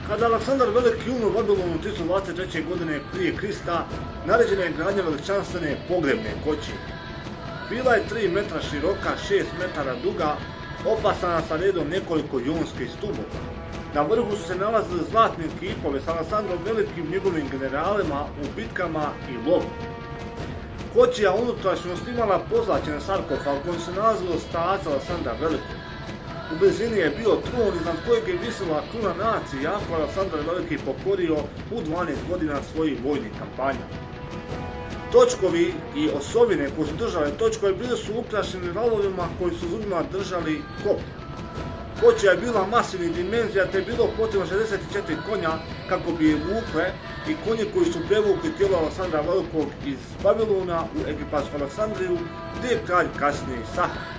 Kada Aleksandar Veliki umro u Babilonu 323. godine prije Krista, naređena je gradnja veličanstvene pogrebne koće. Bila je 3 metra široka, 6 metara duga, opasana sa redom nekoliko jonskih stubova. Na vrhu su se nalazili zlatni kipovi s Aleksandrom Velikim, njegovim generalima u bitkama i lovu. Kočija unutrašnjost imala pozlaćen sarkofag u kojem se nalazilo staca Aleksandra Velikog. U blizini je bio tron iznad kojeg je visila kruna nacije, jako Aleksandar Veliki pokorio u 12 godina svojih vojnih kampanja. Točkovi i osovine koji su držali točkove bili su ukrašeni valovima koji su zubima držali kop. Kočija je bila masivnih dimenzija te je bilo potrebno 64 konja kako bi je vukle i konje koji su prevukli tijelo Aleksandra Velikog iz Babilona u egipatsku Aleksandriju gdje je kralj kasnije sahranjen.